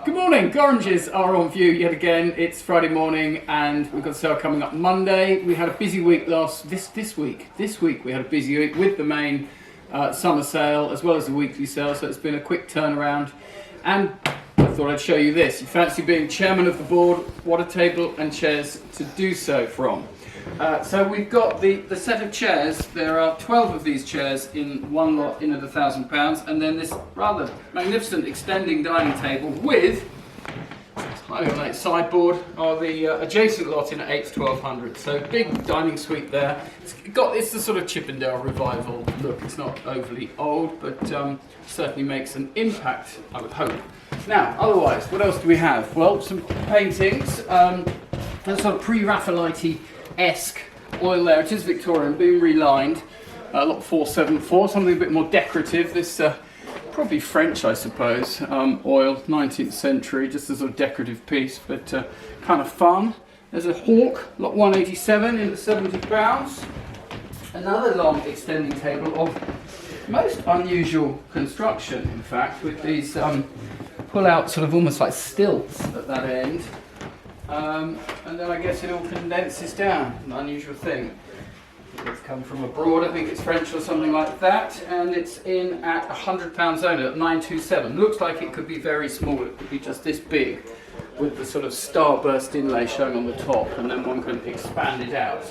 Good morning, Gorringes are on view yet again. It's Friday morning and we've got a sale coming up Monday. We had a busy week this week we had a busy week with the main summer sale as well as the weekly sale, so it's been a quick turnaround. And I thought I'd show you this. You fancy being chairman of the board, what a table and chairs to do so from. So we've got the set of chairs. There are 12 of these chairs in one lot in at £1,000, and then this rather magnificent extending dining table with highly ornate sideboard are the adjacent lot in at 8 to 1200. So big dining suite there. It's the sort of Chippendale revival look. It's not overly old, but certainly makes an impact, I would hope. Now, otherwise, what else do we have? Well, some paintings. Sort of pre-Raphaelite-esque oil there. It is Victorian, being relined. Lot 474, something a bit more decorative. This probably French, I suppose. Oil, 19th century, just a sort of decorative piece, but kind of fun. There's a Hawk, lot 187 in at £70. Another long extending table of most unusual construction, in fact, with these pull-out sort of almost like stilts at that end. And then I guess it all condenses down, an unusual thing. It's come from abroad, I think it's French or something like that, and it's in at £100 only, at 927. Looks like it could be very small, it could be just this big, with the sort of starburst inlay showing on the top, and then one can expand it out.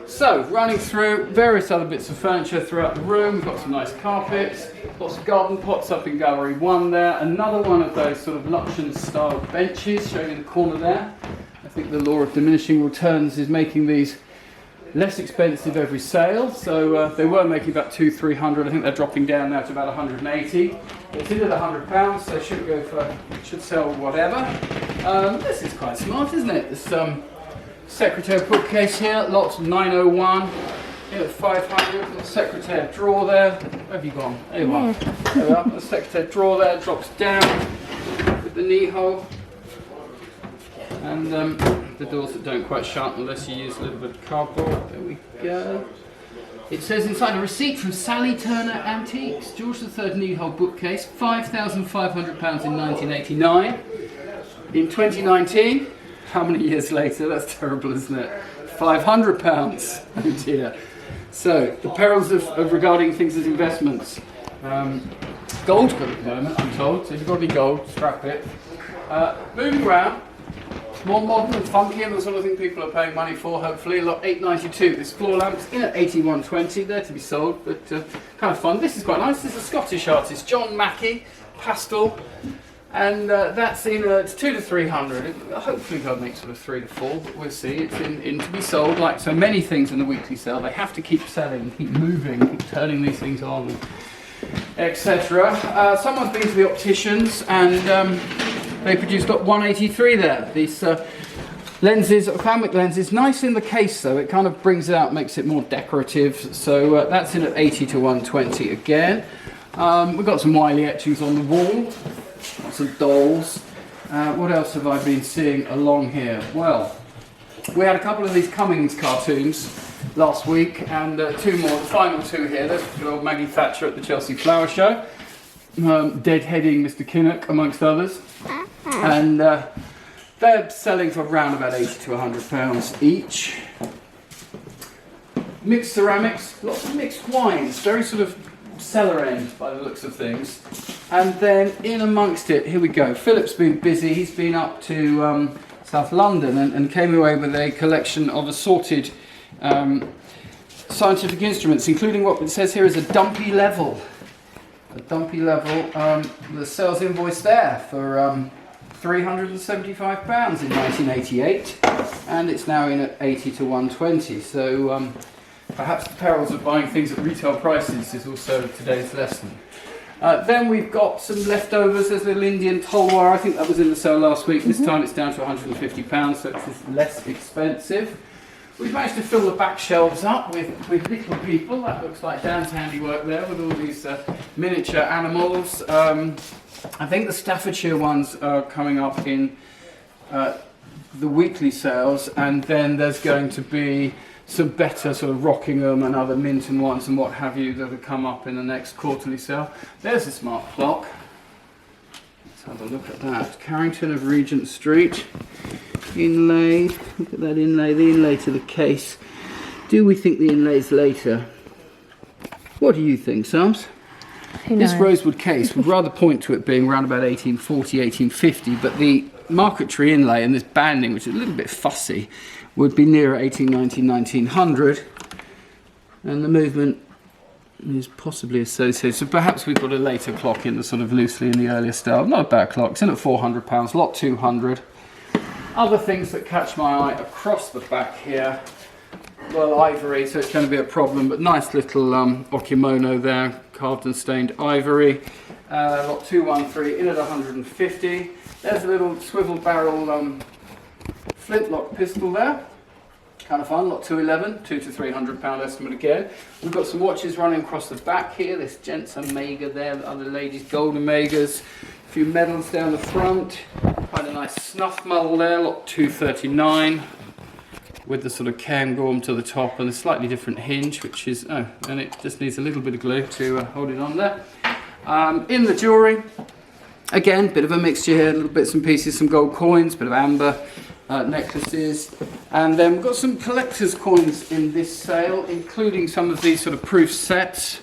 So, running through various other bits of furniture throughout the room. We've got some nice carpets, lots of garden pots up in Gallery 1 there. Another one of those sort of Luxion style benches showing in the corner there. I think the law of diminishing returns is making these less expensive every sale. So they were making about £200-300. I think they're dropping down now to about 180. It's in at £100, so should sell whatever. This is quite smart, isn't it? This secretary bookcase here, lot 901, in at 500, little secretary drawer there. Where have you gone? There you are. There we are. The secretary drawer there drops down with the knee hole. And the doors that don't quite shut unless you use a little bit of cardboard. There we go. It says inside a receipt from Sally Turner Antiques, George III knee hole bookcase, £5,500 in 1989. In 2019, how many years later? That's terrible, isn't it? £500. Oh dear. So, the perils of regarding things as investments. Gold's good at the moment, I'm told. So if you've got any gold, scrap it. Moving around, more modern and funky and the sort of thing people are paying money for, hopefully. Lot 892. This floor lamp's in at 8120, there to be sold, but kind of fun. This is quite nice. This is a Scottish artist, John Mackey, pastel. And that's in it's 200 to 300. Hopefully they'll make sort of 3 to 4, but we'll see. It's in to be sold. Like so many things in the weekly sale, they have to keep selling, keep moving, keep turning these things on, etc. Someone's been to the opticians and they produced up 183 there. These lenses, ophthalmic lenses, nice in the case though. It kind of brings it out, makes it more decorative. So that's in at 80 to 120 again. We've got some Wiley etchings on the wall. Lots of dolls. What else have I been seeing along here? Well, we had a couple of these Cummings cartoons last week, and two more, the final two here. There's good old Maggie Thatcher at the Chelsea Flower Show, deadheading Mr. Kinnock, amongst others. And they're selling for around about £80 to £100 each. Mixed ceramics, lots of mixed wines, very sort of cellar end by the looks of things. And then in amongst it, here we go. Philip's been busy. He's been up to South London and came away with a collection of assorted scientific instruments, including what it says here is a dumpy level. A dumpy level, the sales invoice there for £375 in 1988, and it's now in at 80 to 120. So perhaps the perils of buying things at retail prices is also today's lesson. Then we've got some leftovers. There's a little Indian tulwar. I think that was in the sale last week. This time it's down to £150, so it's less expensive. We've managed to fill the back shelves up with little people. That looks like Dan's handiwork there with all these miniature animals. I think the Staffordshire ones are coming up in the weekly sales, and then there's going to be some better sort of Rockingham and other Minton ones and what have you that will come up in the next quarterly sale. There's a smart clock. Let's have a look at that. Carrington of Regent Street. Inlaid. Look at that inlay. The inlay to the case. Do we think the inlay's later? What do you think, Sams? This rosewood case would rather point to it being around about 1840, 1850, but the marquetry inlay and this banding, which is a little bit fussy, would be nearer 1890, 1900. And the movement is possibly associated. So perhaps we've got a later clock in the sort of loosely in the earlier style. Not a bad clock. It's in at £400, lot 200. Other things that catch my eye across the back here. Well, ivory, so it's going to be a problem, but nice little okimono there, carved and stained ivory. Lot 213 in at 150. There's a little swivel barrel flintlock pistol there. Kind of fun, lot 211, £200 to £300 estimate again. We've got some watches running across the back here. This gents Omega there, the other ladies gold Omegas. A few medals down the front. Quite a nice snuff mull there, lot 239. With the sort of cairngorm to the top and a slightly different hinge, which is, oh, and it just needs a little bit of glue to hold it on there. In the jewellery, again, bit of a mixture here, little bits and pieces, some gold coins, bit of amber necklaces, and then we've got some collector's coins in this sale, including some of these sort of proof sets.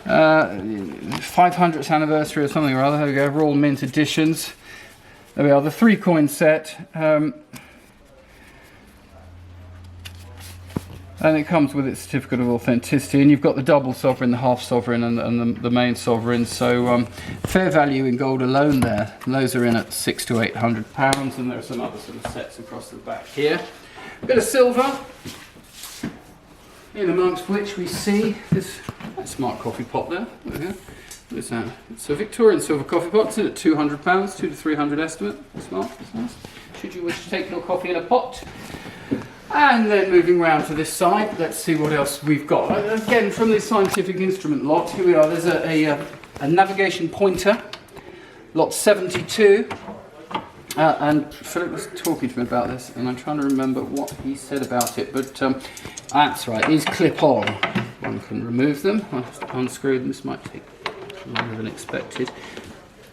500th anniversary or something or other, there we go, Royal Mint editions. There we are, the 3-coin set. And it comes with its certificate of authenticity, and you've got the double sovereign, the half sovereign, and the main sovereign. So fair value in gold alone there. And those are in at £600 to £800, and there are some other sort of sets across the back here. A bit of silver, in amongst which we see this smart coffee pot there. There we go. What is that? It's a Victorian silver coffee pot. It's in at £200, £200 to £300 estimate. Smart. That's nice. Should you wish to take your coffee in a pot. And then moving round to this side, let's see what else we've got. Again, from this scientific instrument lot, here we are. There's a navigation pointer, lot 72. And Philip was talking to me about this, and I'm trying to remember what he said about it. But that's right, these clip on. One can remove them. I'll have to unscrew them. This might take longer than expected.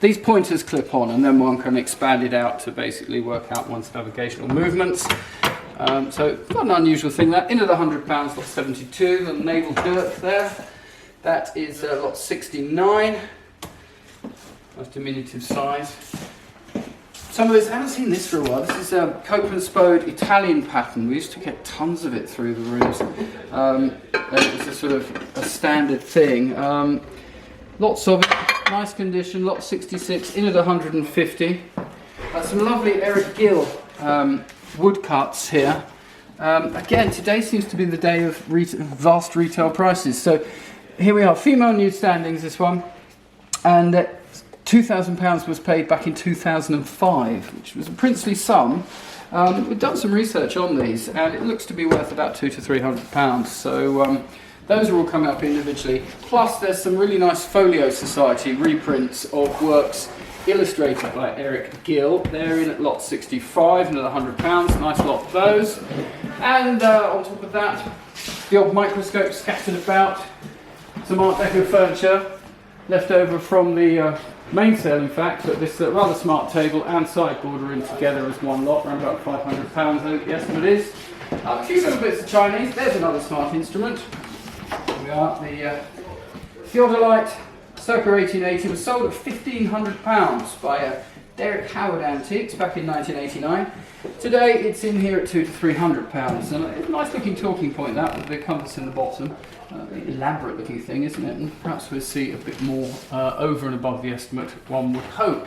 These pointers clip on, and then one can expand it out to basically work out one's navigational movements. So not an unusual thing there. In at £100, lot 72, the naval dirt there. That is lot 69. Nice diminutive size. Some of this, I haven't seen this for a while. This is a Cope and Spode Italian pattern. We used to get tons of it through the rooms. It was a sort of a standard thing. Lots of it, nice condition, lot 66, in at 150. Some lovely Eric Gill woodcuts here. Again, today seems to be the day of vast retail prices. So here we are, female nude standings, this one. And £2,000 was paid back in 2005, which was a princely sum. We've done some research on these, and it looks to be worth about £200 to £300. So those are all coming up individually. Plus, there's some really nice Folio Society reprints of works illustrated by Eric Gill. They're in at lot 65 and at £100. Nice lot of those. And on top of that, the old microscope scattered about. Some Art Deco furniture left over from the main sale, in fact, but this rather smart table and sideboard are in together as one lot, around about £500, I think the estimate is. A few little bits of Chinese. There's another smart instrument. Here we are, the Theodolite, circa 1880, was sold at £1,500 by Derek Howard Antiques back in 1989. Today it's in here at £200 to £300, and a nice looking talking point that with the compass in the bottom. Elaborate looking thing, isn't it? And perhaps we'll see a bit more over and above the estimate, one would hope.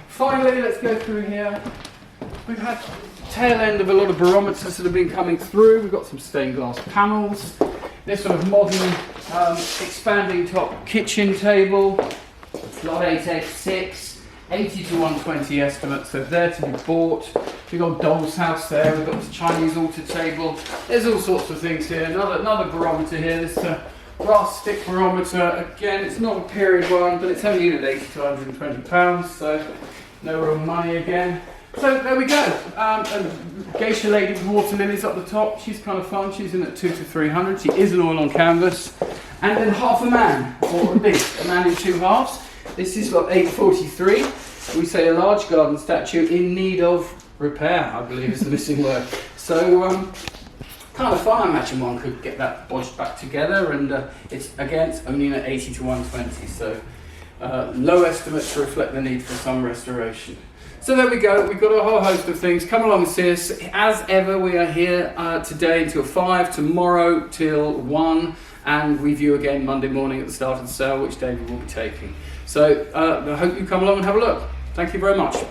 Finally, let's go through here. We've had tail end of a lot of barometers that have been coming through. We've got some stained glass panels. This sort of modern expanding top kitchen table. Lot 8X6, 80 to 120 estimate, so there to be bought. We've got Doll's House there, we've got this Chinese altar table. There's all sorts of things here. Another barometer here, this brass stick barometer. Again, it's not a period one, but it's only in at 80 to 120 pounds, so no real money again. So there we go. And Geisha Lady with water lilies up the top. She's kind of fun. She's in at 200 to 300. She is an oil on canvas. And then half a man, or at least a man in two halves. This is lot 843. we say a large garden statue in need of repair, I believe is the missing word. So kind of fun. I imagine one could get that bodged back together, and it's only at 80 to 120, so low estimate to reflect the need for some restoration. So there we go, we've got a whole host of things. Come along and see us. As ever, we are here today until 5, tomorrow till 1, and review again Monday morning at the start of the sale, which David will be taking. So I hope you come along and have a look. Thank you very much. Bye.